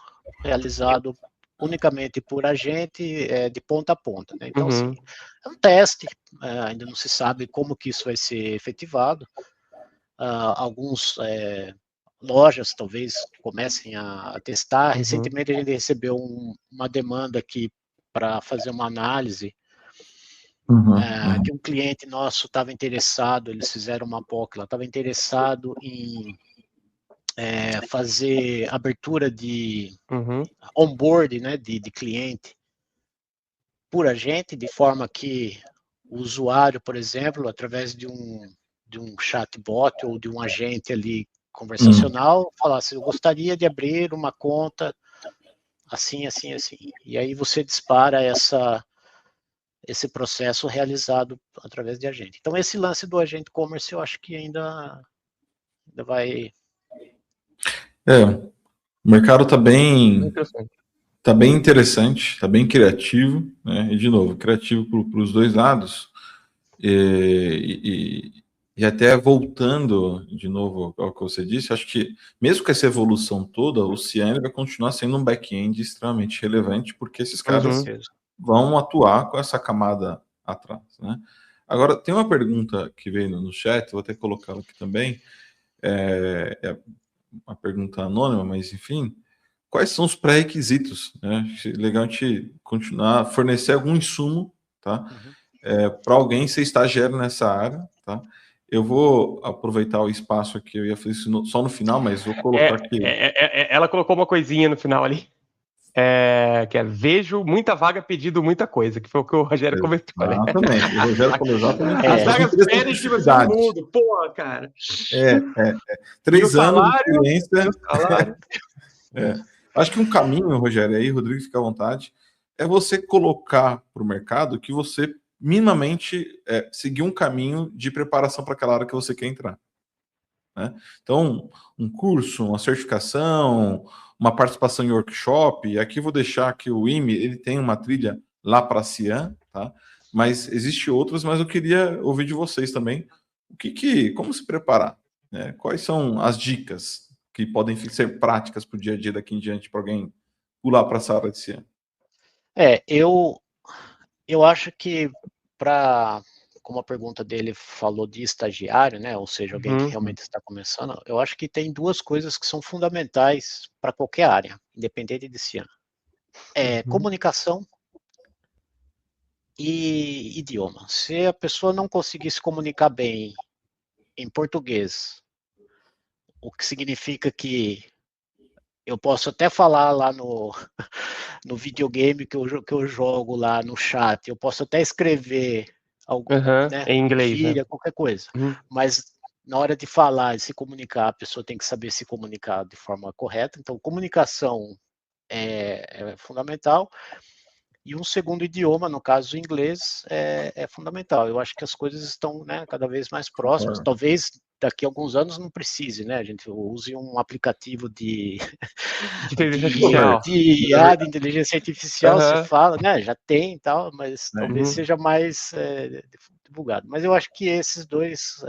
[SPEAKER 3] realizado unicamente por agente de ponta a ponta, né? Então, assim, é um teste, ainda não se sabe como que isso vai ser efetivado. Alguns lojas talvez comecem a testar. Recentemente a gente recebeu uma demanda aqui para fazer uma análise, que um cliente nosso estava interessado, eles fizeram uma POC, estava interessado em fazer abertura de onboard, né, de cliente por agente, de forma que o usuário, por exemplo, através de um chatbot ou de um agente ali conversacional, falasse, eu gostaria de abrir uma conta assim, assim, assim. E aí você dispara esse processo realizado através de agente. Então, esse lance do agente commerce, eu acho que ainda vai...
[SPEAKER 2] O mercado está bem interessante, está bem criativo, né? E, de novo, criativo para os dois lados. E até voltando de novo ao que você disse, acho que mesmo com essa evolução toda, o Cian vai continuar sendo um back-end extremamente relevante, porque esses caras vão atuar com essa camada atrás, né? Agora, tem uma pergunta que veio no chat, vou até colocá-la aqui também, é uma pergunta anônima, mas enfim, quais são os pré-requisitos, né? Legal a gente continuar a fornecer algum insumo, tá? Para alguém ser estagiário nessa área, tá? Eu vou aproveitar o espaço aqui, eu ia fazer isso só no final, mas vou colocar aqui.
[SPEAKER 1] Ela colocou uma coisinha no final ali, que é vejo muita vaga pedindo muita coisa, que foi o que o Rogério comentou, né?
[SPEAKER 2] Exatamente, o Rogério falou exatamente.
[SPEAKER 1] As vagas pedem de você no mundo, porra, cara.
[SPEAKER 2] 3 anos de experiência. Acho que um caminho, Rogério, aí, Rodrigo, fica à vontade, é você colocar para o mercado que você minimamente seguir um caminho de preparação para aquela área que você quer entrar, né? Então, um curso, uma certificação, uma participação em workshop, e aqui vou deixar que o IME, ele tem uma trilha lá para a Cian, tá? Mas existe outras, mas eu queria ouvir de vocês também, como se preparar, né? Quais são as dicas que podem ser práticas para o dia a dia daqui em diante para alguém pular para essa área de Cian?
[SPEAKER 3] Eu acho que como a pergunta dele falou de estagiário, né, ou seja, alguém que realmente está começando, eu acho que tem duas coisas que são fundamentais para qualquer área, independente de Cian. Comunicação e idioma. Se a pessoa não conseguir se comunicar bem em português, o que significa que eu posso até falar lá no videogame que eu jogo lá no chat, eu posso até escrever algo, né,
[SPEAKER 1] em inglês,
[SPEAKER 3] gíria, qualquer coisa, mas na hora de falar e se comunicar, a pessoa tem que saber se comunicar de forma correta. Então, comunicação é fundamental. E um segundo idioma, no caso o inglês, é fundamental. Eu acho que as coisas estão, né, cada vez mais próximas. Talvez daqui a alguns anos não precise, né? A gente use um aplicativo de inteligência artificial, se fala, né? Já tem e tal, mas talvez seja mais divulgado. Mas eu acho que esses dois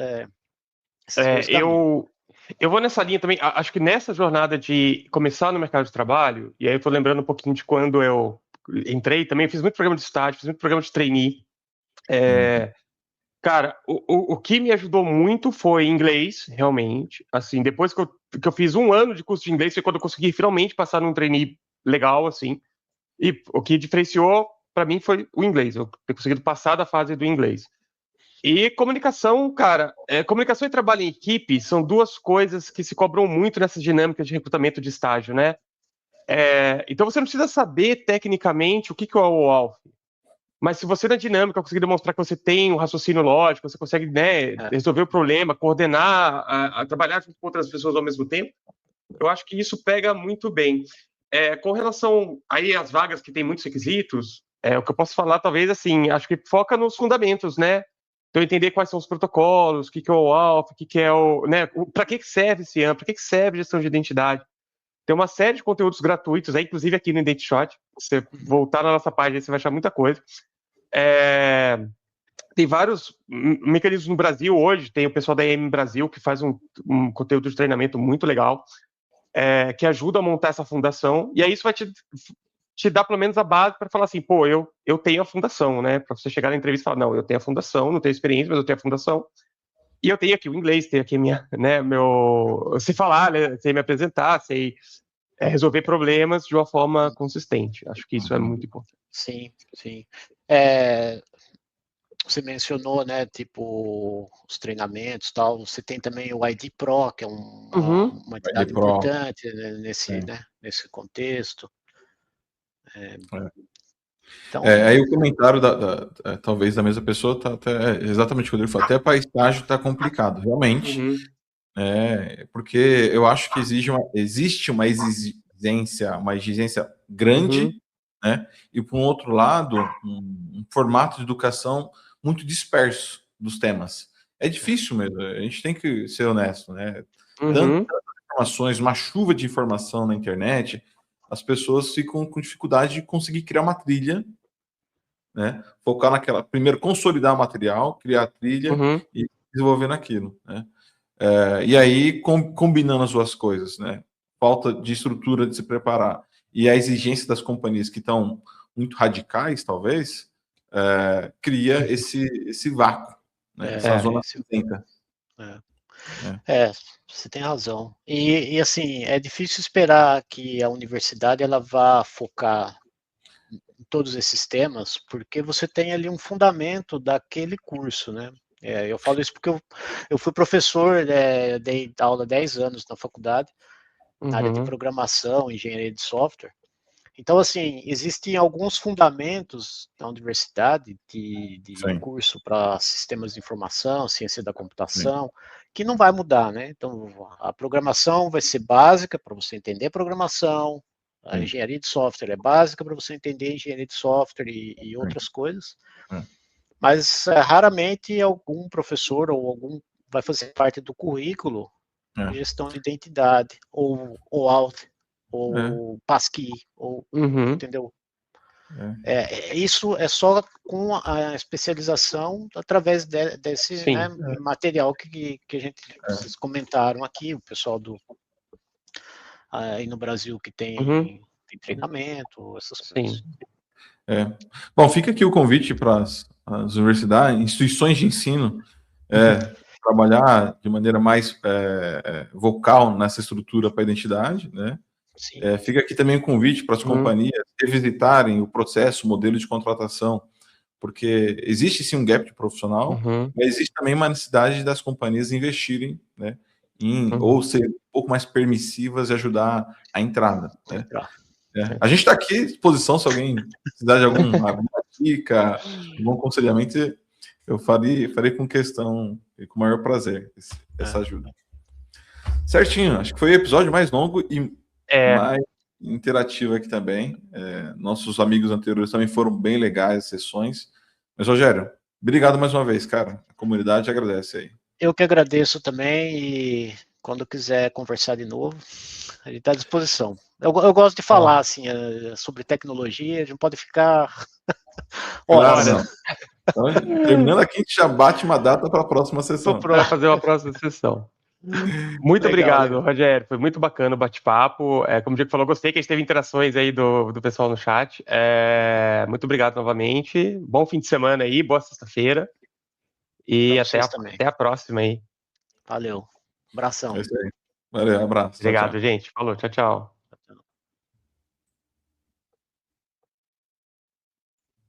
[SPEAKER 1] eu vou nessa linha também. Acho que nessa jornada de começar no mercado de trabalho, e aí eu tô lembrando um pouquinho de quando eu entrei também, eu fiz muito programa de estágio, fiz muito programa de trainee. Cara, o que me ajudou muito foi inglês, realmente. Assim, depois que eu fiz 1 ano de curso de inglês, foi quando eu consegui finalmente passar num trainee legal, assim. E o que diferenciou para mim foi o inglês, eu ter conseguido passar da fase do inglês. E comunicação, cara, comunicação e trabalho em equipe são duas coisas que se cobram muito nessas dinâmicas de recrutamento de estágio, né? Então você não precisa saber tecnicamente o que é o OAuth, mas se você na dinâmica conseguir demonstrar que você tem um raciocínio lógico, você consegue, né, resolver o problema, coordenar, trabalhar com outras pessoas ao mesmo tempo, eu acho que isso pega muito bem. Com relação aí às vagas que tem muitos requisitos, o que eu posso falar, talvez, assim, acho que foca nos fundamentos, né? Então, entender quais são os protocolos, o que é o OAuth, o que é o... né? Para que serve esse AMP, para que serve gestão de identidade. Tem uma série de conteúdos gratuitos, inclusive aqui no IdentiShot. Se você voltar na nossa página, você vai achar muita coisa. Tem vários mecanismos no Brasil hoje. Tem o pessoal da EM Brasil, que faz um conteúdo de treinamento muito legal, que ajuda a montar essa fundação. E aí isso vai te dar pelo menos a base para falar assim, pô, eu tenho a fundação, né? Para você chegar na entrevista e falar, não, eu tenho a fundação, não tenho experiência, mas eu tenho a fundação. E eu tenho aqui o inglês, tenho aqui sei falar, né? Sei me apresentar, sei resolver problemas de uma forma consistente. Acho que isso é muito importante.
[SPEAKER 3] Sim, sim. Você mencionou, né, tipo, os treinamentos e tal. Você tem também o ID Pro, que é uma entidade importante, né, nesse contexto.
[SPEAKER 2] Então... aí o comentário talvez da mesma pessoa tá até exatamente o que ele falou, até para estágio está complicado, realmente, porque eu acho que existe uma exigência grande, né? E por um outro lado, um formato de educação muito disperso dos temas. É difícil mesmo, a gente tem que ser honesto, né? Tantas informações, uma chuva de informação na internet, as pessoas ficam com dificuldade de conseguir criar uma trilha, né? Focar naquela, primeiro consolidar o material, criar a trilha e desenvolver naquilo, né? E aí combinando as duas coisas, né? Falta de estrutura de se preparar e a exigência das companhias que estão muito radicais, talvez, cria esse vácuo, né? Essa zona cinzenta.
[SPEAKER 3] Você tem razão. E assim, é difícil esperar que a universidade ela vá focar em todos esses temas, porque você tem ali um fundamento daquele curso, né? Eu falo isso porque eu fui professor, dei aula 10 anos na faculdade, na área de programação, engenharia de software. Então, assim, existem alguns fundamentos na universidade de curso para sistemas de informação, ciência da computação, que não vai mudar, né? Então, a programação vai ser básica para você entender programação, a engenharia de software é básica para você entender engenharia de software e outras coisas, mas raramente algum professor ou algum vai fazer parte do currículo de gestão de identidade, ou OAuth, ou Passkey, ou entendeu? Isso é só com a especialização através desse material que a gente vocês comentaram aqui, o pessoal aí no Brasil que tem treinamento, essas coisas.
[SPEAKER 2] Bom, fica aqui o convite para as universidades, instituições de ensino, trabalhar de maneira mais vocal nessa estrutura para a identidade, né? Fica aqui também o convite para as companhias revisitarem o processo, o modelo de contratação, porque existe sim um gap de profissional, mas existe também uma necessidade das companhias investirem, né, ou ser um pouco mais permissivas e ajudar a entrada, né? A gente está aqui à disposição, se alguém precisar de alguma dica, algum aconselhamento, eu farei com questão e com o maior prazer essa ajuda. Certinho, acho que foi o episódio mais longo e mais interativo aqui também. Nossos amigos anteriores também foram bem legais as sessões. Mas, Rogério, obrigado mais uma vez, cara. A comunidade agradece aí.
[SPEAKER 3] Eu que agradeço também e quando quiser conversar de novo, a gente está à disposição. Eu gosto de falar assim, sobre tecnologia, a gente pode ficar horas.
[SPEAKER 2] Então, terminando aqui, a gente já bate uma data para a próxima sessão.
[SPEAKER 1] Para fazer uma próxima sessão. Muito obrigado, Rogério. Foi muito bacana o bate-papo. Como o Diego falou, gostei que a gente teve interações aí do pessoal no chat. Muito obrigado novamente. Bom fim de semana aí, boa sexta-feira. E até a próxima aí.
[SPEAKER 3] Valeu. Abração.
[SPEAKER 2] É isso aí. Valeu, abraço.
[SPEAKER 1] Obrigado, gente. Falou, tchau, tchau.